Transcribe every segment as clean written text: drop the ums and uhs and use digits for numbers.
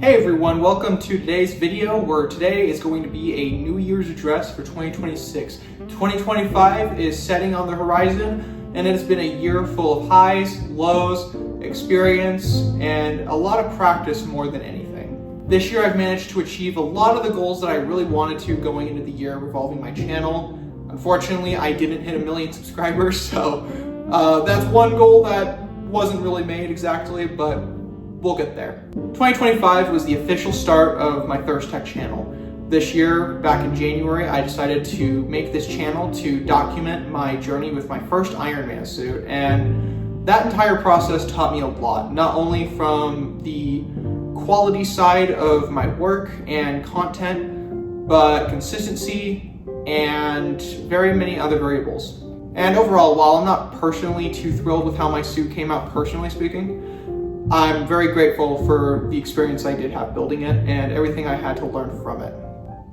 Hey everyone, welcome to today's video where today is going to be a New Year's address for 2026. 2025 is setting on the horizon and it's been a year full of highs, lows, experience, and a lot of practice more than anything. This year I've managed to achieve a lot of the goals that I really wanted to going into the year revolving my channel. Unfortunately, I didn't hit 1 million subscribers, so that's one goal that wasn't really made exactly, but we'll get there. 2025 was the official start of my ThursTech channel. This year, back in January, I decided to make this channel to document my journey with my first Ironman suit, and that entire process taught me a lot, not only from the quality side of my work and content, but consistency and very many other variables. And overall, while I'm not personally too thrilled with how my suit came out, personally speaking, I'm very grateful for the experience I did have building it and everything I had to learn from it.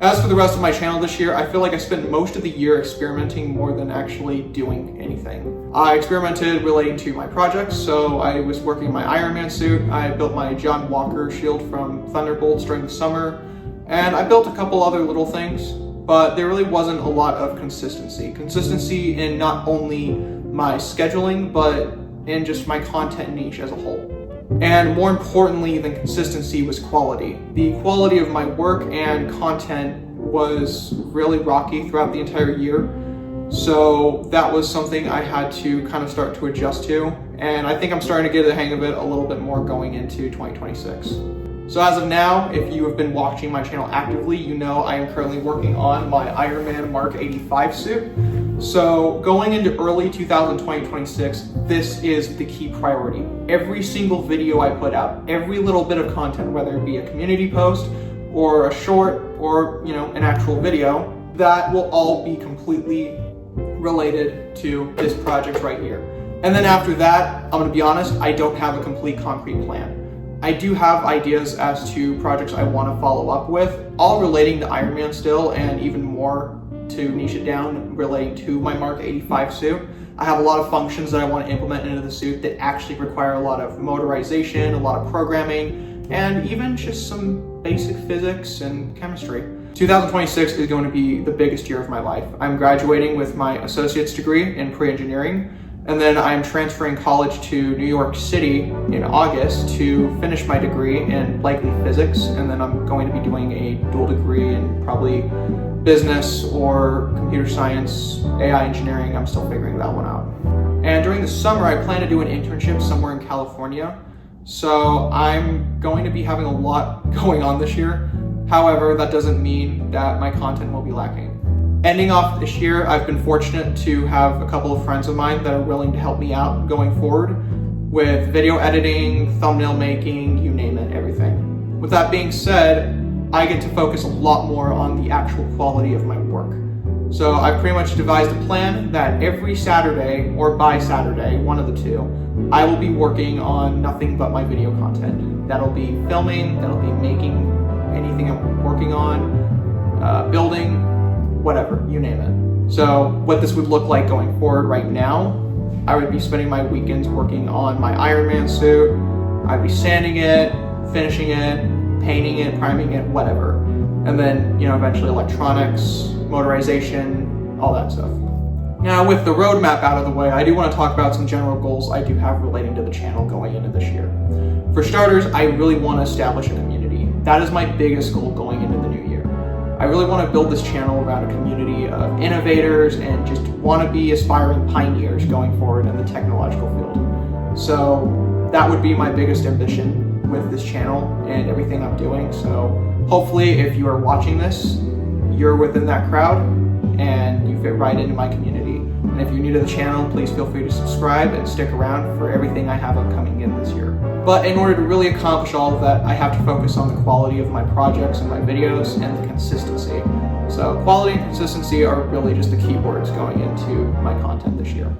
As for the rest of my channel this year, I feel like I spent most of the year experimenting more than actually doing anything. I experimented relating to my projects, so I was working on my Ironman suit, I built my John Walker shield from Thunderbolts during the summer, and I built a couple other little things, but there really wasn't a lot of consistency. Consistency in not only my scheduling, but in just my content niche as a whole. And more importantly than consistency was quality. The quality of my work and content was really rocky throughout the entire year. So that was something I had to kind of start to adjust to. And I think I'm starting to get the hang of it a little bit more going into 2026. So as of now, if you have been watching my channel actively, you know I am currently working on my Ironman Mark 85 suit. So going into early 2026, this is the key priority. Every single video I put out, every little bit of content, whether it be a community post or a short or an actual video, that will all be completely related to this project right here. And then after that, I'm gonna be honest, I don't have a complete concrete plan. I do have ideas as to projects I want to follow up with, all relating to Ironman still, and even more to niche it down relating to my Mark 85 suit. I have a lot of functions that I want to implement into the suit that actually require a lot of motorization, a lot of programming, and even just some basic physics and chemistry. 2026 is going to be the biggest year of my life. I'm graduating with my associate's degree in pre-engineering, and then I'm transferring college to New York City in August to finish my degree in likely physics, and then I'm going to be doing a dual degree in probably business or computer science, AI engineering. I'm still figuring that one out. And during the summer, I plan to do an internship somewhere in California. So I'm going to be having a lot going on this year. However, that doesn't mean that my content will be lacking. Ending off this year, I've been fortunate to have a couple of friends of mine that are willing to help me out going forward with video editing, thumbnail making, you name it, everything. With that being said, I get to focus a lot more on the actual quality of my work. So I've pretty much devised a plan that every Saturday, or by Saturday, one of the two, I will be working on nothing but my video content. That'll be filming, that'll be making anything I'm working on, building, whatever, you name it. So what this would look like going forward right now, I would be spending my weekends working on my Ironman suit. I'd be sanding it, finishing it, painting it, priming it, whatever. And then, eventually electronics, motorization, all that stuff. Now, with the roadmap out of the way, I do want to talk about some general goals I do have relating to the channel going into this year. For starters, I really want to establish a community. That is my biggest goal going into the new year. I really want to build this channel around a community of innovators and just wannabe aspiring pioneers going forward in the technological field. So that would be my biggest ambition with this channel and everything I'm doing. So hopefully if you are watching this, you're within that crowd and you fit right into my community. And if you're new to the channel, please feel free to subscribe and stick around for everything I have upcoming in this year. But in order to really accomplish all of that, I have to focus on the quality of my projects and my videos and the consistency. So quality and consistency are really just the keywords going into my content this year.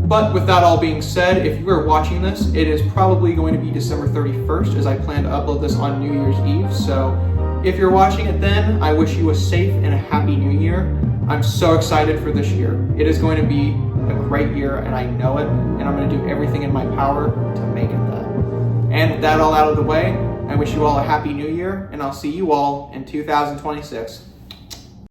But with that all being said, if you are watching this, it is probably going to be December 31st as I plan to upload this on New Year's Eve. So if you're watching it then, I wish you a safe and a happy new year. I'm so excited for this year. It is going to be a great year and I know it, and I'm going to do everything in my power to make it that. And with that all out of the way, I wish you all a happy new year, and I'll see you all in 2026.